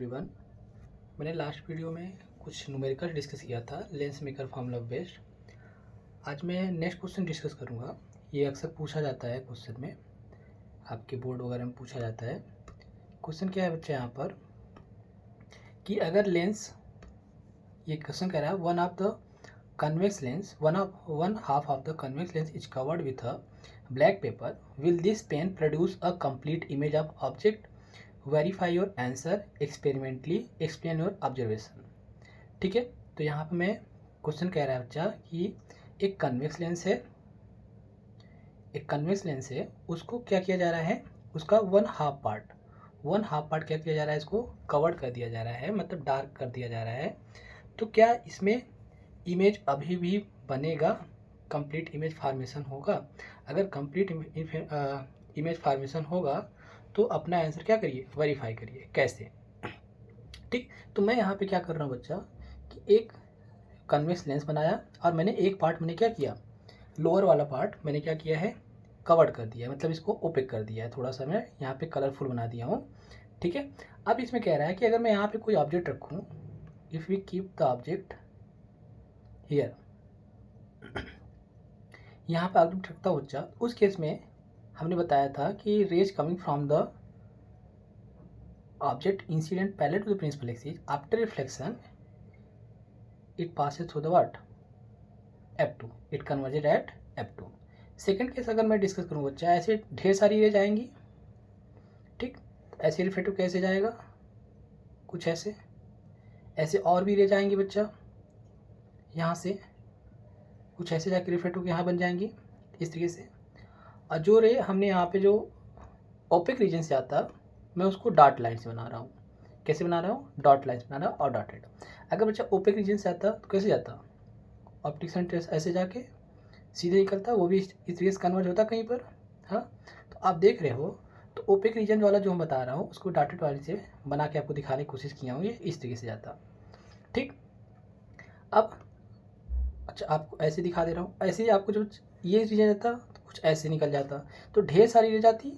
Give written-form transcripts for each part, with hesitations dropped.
Everyone, मैंने last video में कुछ न्यूमेरिकल डिस्कस किया था लेंस मेकर फॉर्मूला बेस्ड। आज मैं नेक्स्ट क्वेश्चन डिस्कस करूँगा। ये अक्सर पूछा जाता है क्वेश्चन में, आपके बोर्ड वगैरह में पूछा जाता है। क्वेश्चन क्या है बच्चा यहाँ पर कि अगर लेंस, ये क्वेश्चन कह रहा है one half of the convex lens is covered with a black paper, will this pen produce a complete image of object, verify your answer, experimentally explain your observation. ठीक है, तो यहाँ पे मैं क्वेश्चन कह रहा है बच्चा कि एक कन्वेक्स लेंस है, उसको क्या किया जा रहा है, उसका वन हाफ पार्ट क्या किया जा रहा है, इसको कवर्ड कर दिया जा रहा है, मतलब डार्क कर दिया जा रहा है। तो क्या इसमें इमेज अभी भी बनेगा, कंप्लीट इमेज फॉर्मेशन होगा? अगर कंप्लीट इमेज फॉर्मेशन होगा तो अपना आंसर क्या करिए, वेरीफाई करिए। कैसे? ठीक, तो मैं यहाँ पे क्या कर रहा हूँ बच्चा कि एक कन्वेक्स लेंस बनाया और मैंने एक पार्ट मैंने क्या किया, लोअर वाला पार्ट मैंने क्या किया है, कवर्ड कर दिया, मतलब इसको ओपेक कर दिया है, थोड़ा सा मैं यहाँ पे कलरफुल बना दिया हूँ। ठीक है, अब इसमें कह रहा है कि अगर मैं यहाँ पे कोई ऑब्जेक्ट रखूँ, if we keep the object here, यहाँ पे ऑब्जेक्ट रखता हूँ बच्चा, उस केस में हमने बताया था कि rays coming from the object incident parallel to the principal axis, after reflection it passes through the what, F2, it converges at F2। Second case अगर मैं डिस्कस करूँ बच्चा, ऐसे ढेर सारी रेज आएंगी। ठीक, ऐसे रिफ्लेक्टिव कैसे जाएगा, कुछ ऐसे और भी रेज आएंगी बच्चा, यहाँ से कुछ ऐसे जाके रिफ्लेक्टिव यहाँ बन जाएंगी इस तरीके से। और जो रे हमने यहाँ पे जो ओपेक रीजन से आता, मैं उसको डॉट लाइन से बना रहा हूँ। कैसे बना रहा हूँ, डॉट लाइन बना रहा हूँ और डॉटेड। अगर बच्चा ओपेक रीजन से आता तो कैसे जाता, ऑप्टिक सेंटर ऐसे जाके सीधे निकलता, वो भी इस तरीके से कन्वर्ज होता कहीं पर। हाँ, तो आप देख रहे हो, तो ओपेक रीजन वाला जो मैं बता रहा हूँ उसको डॉटेड वाले से बना के आपको दिखाने की कोशिश किया हूँ, ये इस तरीके से जाता। ठीक, अब अच्छा आपको ऐसे दिखा दे रहा हूँ, ऐसे ही आपको जो ये रीजन जाता तो कुछ ऐसे निकल जाता, तो ढेर सारी रह जाती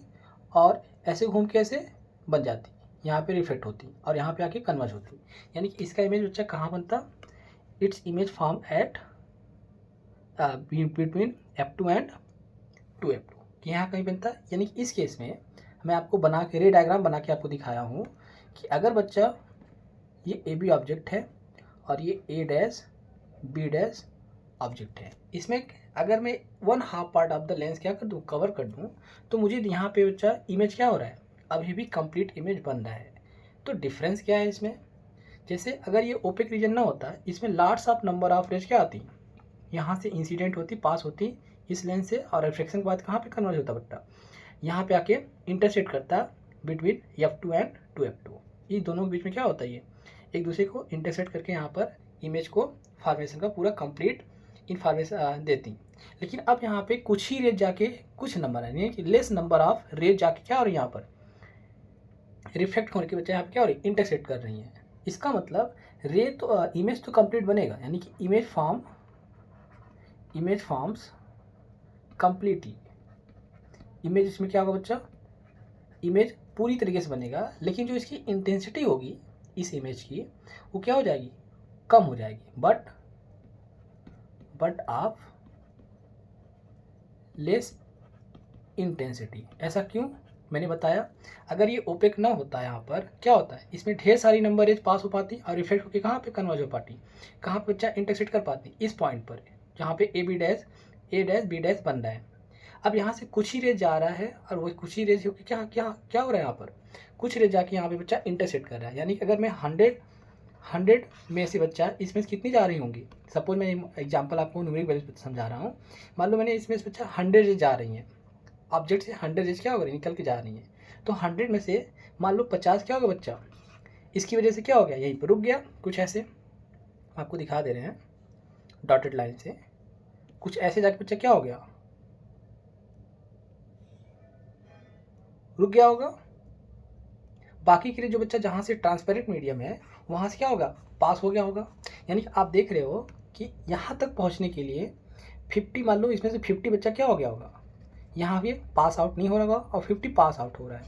और ऐसे घूम के ऐसे बन जाती, यहाँ पे रिफ्लेक्ट होती और यहाँ पे आके कन्वर्ज होती। यानी कि इसका इमेज बच्चा कहाँ बनता, it's image form at between F2 and 2F2, कि यहाँ कहीं बनता। यानी कि इस केस में मैं आपको बना के रे डायग्राम बना के आपको दिखाया हूँ कि अगर बच्चा ये AB ऑब्जेक्ट है और ये A' B' ऑब्जेक्ट है, इसमें अगर मैं one half part of the lens क्या कर दूँ, कवर कर दूँ, तो मुझे यहाँ पे बच्चा इमेज क्या हो रहा है, अभी भी कंप्लीट इमेज बन रहा है। तो डिफरेंस क्या है इसमें, जैसे अगर ये ओपेक रीजन ना होता, इसमें lots of number of rays क्या आती, यहाँ से इंसिडेंट होती, पास होती इस लेंस से, और रिफ्लेक्शन के बाद कहाँ पे कन्वर्ज होता बट्टा, यहाँ पे आके इंटरसेक्ट करता बिटवीन F2 एंड 2F2। ये दोनों के बीच में क्या होता है, ये एक दूसरे को इंटरसेक्ट करके यहाँ पर इमेज को फॉर्मेशन का पूरा कंप्लीट इन्फॉर्मेशन देती। लेकिन अब यहाँ पे कुछ ही रेज जाके, कुछ नंबर है, यानी कि लेस नंबर ऑफ रेज जाके क्या हो रही है, यहाँ पर रिफ्लेक्ट होने के बच्चे यहाँ पे क्या हो रही है, इंटरसेक्ट कर रही हैं। इसका मतलब रे तो इमेज तो कंप्लीट बनेगा, यानी कि इमेज फॉर्म्स कंप्लीटली। इमेज इसमें क्या होगा बच्चा, इमेज पूरी तरीके से बनेगा, लेकिन जो इसकी इंटेंसिटी होगी इस इमेज की, वो क्या हो जाएगी, कम हो जाएगी, बट ऑफ लेस इंटेंसिटी। ऐसा क्यों, मैंने बताया, अगर ये ओपेक ना होता यहाँ पर क्या होता है, इसमें ढेर सारी नंबर रेज पास हो पाती और रिफ्लेक्ट होकर कहाँ पे कन्वर्ज हो पाती, कहाँ पे बच्चा इंटरसेक्ट कर पाती, इस पॉइंट पर जहाँ पे A' B' बन रहा है। अब यहाँ से कुछ ही रेज जा रहा है और वो कुछ ही रेज होकर क्या क्या क्या हो रहा है, यहाँ पर कुछ रेज जाके यहाँ पे बच्चा इंटरसेक्ट कर रहा है। यानी कि अगर मैं 100 में से बच्चा इसमें से कितनी जा रही होंगी, सपोज मैं एग्जाम्पल आपको न्यूमेरिक वैल्यू समझा रहा हूँ, मान लो मैंने इसमें से बच्चा 100 रेज जा रही हैं, ऑब्जेक्ट से 100 रेज क्या हो रही है, निकल के जा रही है, तो 100 में से मान लो 50 क्या होगा बच्चा, इसकी वजह से क्या हो गया, यहीं पर रुक गया, कुछ ऐसे आपको दिखा दे रहे हैं डॉटेड लाइन से, कुछ ऐसे जाके बच्चा क्या हो गया, रुक गया होगा। बाकी के लिए जो बच्चा जहाँ से ट्रांसपेरेंट मीडियम है वहाँ से क्या होगा, पास हो गया होगा। यानी कि आप देख रहे हो कि यहाँ तक पहुँचने के लिए 50, मान लो इसमें से 50 बच्चा क्या हो गया होगा, यहाँ भी पास आउट नहीं हो रहा होगा और 50 पास आउट हो रहा है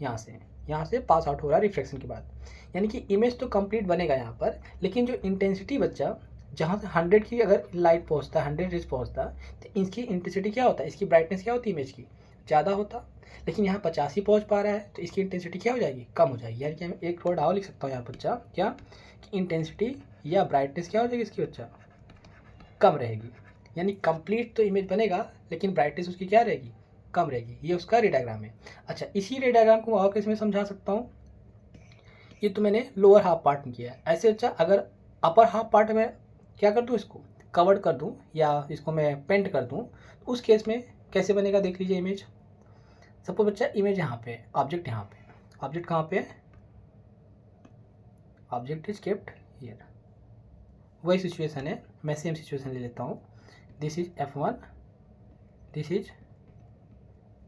यहाँ से, यहाँ से पास आउट हो रहा है रिफ्लेक्शन के बाद, यानी कि इमेज तो कंप्लीट बनेगा यहाँ पर, लेकिन जो इंटेंसिटी बच्चा जहाँ से 100 की अगर लाइट पहुँचता है, 100 रेज पहुँचता, तो इसकी इंटेंसिटी क्या होता है, इसकी ब्राइटनेस क्या होती है इमेज की, ज़्यादा होता। लेकिन यहाँ 50 ही पहुँच पा रहा है, तो इसकी इंटेंसिटी क्या हो जाएगी, कम हो जाएगी। यानी कि मैं एक वर्ड और लिख सकता हूँ यहाँ बच्चा, क्या कि इंटेंसिटी या ब्राइटनेस क्या हो जाएगी इसकी बच्चा, कम रहेगी। यानी कंप्लीट तो इमेज बनेगा, लेकिन ब्राइटनेस उसकी क्या रहेगी, कम रहेगी। ये उसका रे डायग्राम है। अच्छा, इसी रे डायग्राम को और किस में समझा सकता हूँ, ये तो मैंने लोअर हाफ पार्ट में किया है। ऐसे अच्छा, अगर अपर हाफ पार्ट में क्या कर दूँ, इसको कवर्ड कर दूँ या इसको मैं पेंट कर दूँ, तो उस केस में कैसे बनेगा देख लीजिए इमेज। सपोज बच्चा इमेज यहाँ पे, ऑब्जेक्ट यहाँ पे, ऑब्जेक्ट कहाँ पे, ऑब्जेक्ट इज केप्ट हियर। वही सिचुएशन है, मैं सेम सिचुएशन ले लेता हूँ। This is F1, this is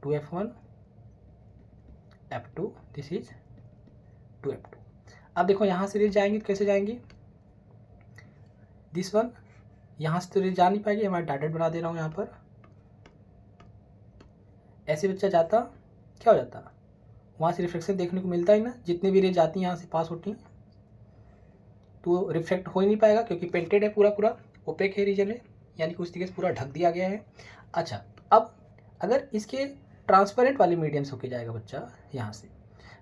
2F1, F2, this is 2F2। अब देखो यहाँ से रेज जाएंगी तो कैसे जाएंगी, दिस वन यहाँ से तो रेज जा नहीं पाएगी, मैं डॉटेड बना दे रहा हूँ यहाँ पर। ऐसे बच्चा जाता, क्या हो जाता, वहाँ से रिफ्लेक्शन देखने को मिलता ही ना, जितनी भी रेज जाती हैं यहाँ से पास होती हैं, तो रिफ्लेक्ट हो ही नहीं पाएगा, क्योंकि पेंटेड है पूरा पूरा, ओपेक है रीजन में, यानी कि उस तरीके से पूरा ढक दिया गया है। अच्छा, अब अगर इसके ट्रांसपेरेंट वाले मीडियम से होके जाएगा बच्चा यहाँ से,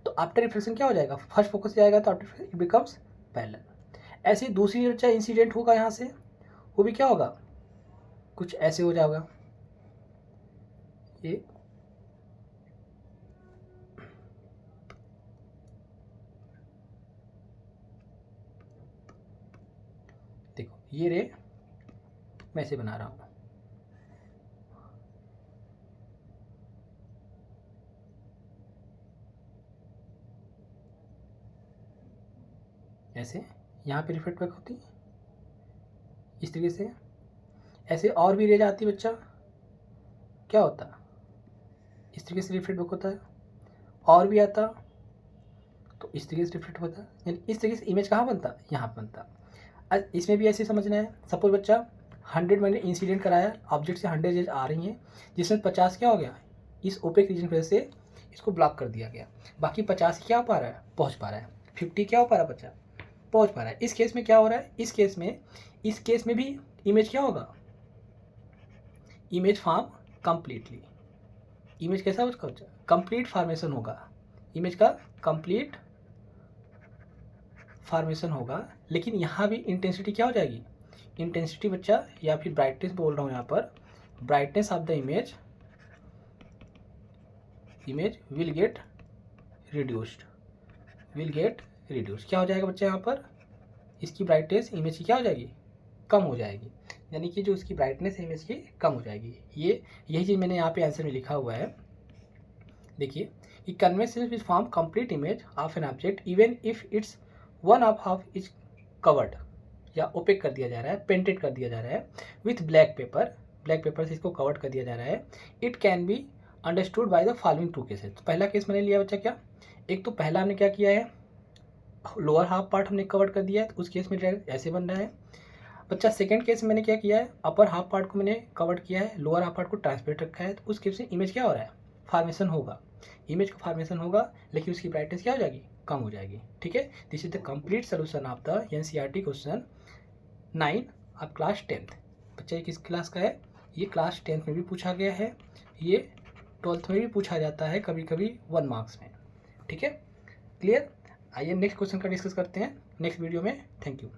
तो आफ्टर रिफ्लेक्शन क्या हो जाएगा, फर्स्ट फोकस जाएगा तो आफ्टर इट बिकम्स पैरेलल। ऐसे दूसरी बच्चा इंसिडेंट होगा यहाँ से, वो भी क्या होगा, कुछ ऐसे हो जाएगा। ये देखो, ये रे मैं ऐसे बना रहा हूँ, ऐसे यहाँ पे रिफ्लेक्ट बैक होती इस तरीके से। ऐसे और भी रेज आती बच्चा, क्या होता, इस तरीके से रिफ्लेक्ट बैक होता है, और भी आता तो इस तरीके से रिफ्लेक्ट होता है। यानी इस तरीके से इमेज कहाँ बनता, यहाँ पर बनता। अब इसमें भी ऐसे समझना है। सपोज बच्चा 100 मैंने इंसिडेंट कराया, ऑब्जेक्ट से 100 रेज आ रही हैं, जिसमें 50 क्या हो गया, इस ओपेक रीजन की वजह से इसको ब्लॉक कर दिया गया, बाकी 50 क्या पा रहा है, पहुँच पा रहा है, 50 क्या हो पा रहा है बच्चा, पहुँच पा रहा है। इस केस में क्या हो रहा है, इस केस में भी इमेज क्या होगा, इमेज फॉर्म कंप्लीटली, इमेज कैसा बच्चा, कंप्लीट फॉर्मेशन होगा, इमेज का कंप्लीट फॉर्मेशन होगा। लेकिन यहाँ भी इंटेंसिटी क्या हो जाएगी, इंटेंसिटी बच्चा, या फिर ब्राइटनेस बोल रहा हूँ यहाँ पर, brightness of the image will get reduced, क्या हो जाएगा बच्चा, यहाँ पर इसकी ब्राइटनेस इमेज की क्या हो जाएगी, कम हो जाएगी। यानी कि जो उसकी ब्राइटनेस है इमेज की कम हो जाएगी। यही चीज़ मैंने यहाँ पे आंसर में लिखा हुआ है। देखिए, कि convention will form complete image of an object even if it's one of half is covered, या ओपेक कर दिया जा रहा है, पेंटेड कर दिया जा रहा है विथ ब्लैक पेपर से इसको कवर्ड कर दिया जा रहा है। It can be understood by the following two cases. तो पहला केस मैंने लिया बच्चा, क्या, एक तो पहला हमने क्या किया है, लोअर हाफ पार्ट हमने कवर कर दिया है, तो उस केस में ऐसे बन रहा है बच्चा। सेकंड केस में मैंने क्या किया है, अपर हाफ पार्ट को मैंने कवर किया है, लोअर हाफ पार्ट को ट्रांसपेरेंट रखा है, तो उस केस में इमेज क्या हो रहा है, फॉर्मेशन होगा, इमेज का फॉर्मेशन होगा, लेकिन उसकी ब्राइटनेस क्या हो जाएगी, कम हो जाएगी। ठीक है, this is the complete solution of the NCERT question 9 of class 10th। बच्चा ये किस क्लास का है, ये क्लास 10th में भी पूछा गया है, ये 12th में भी पूछा जाता है कभी कभी 1 मार्क्स में। ठीक है, क्लियर। आइए नेक्स्ट क्वेश्चन का डिस्कस करते हैं नेक्स्ट वीडियो में। Thank you.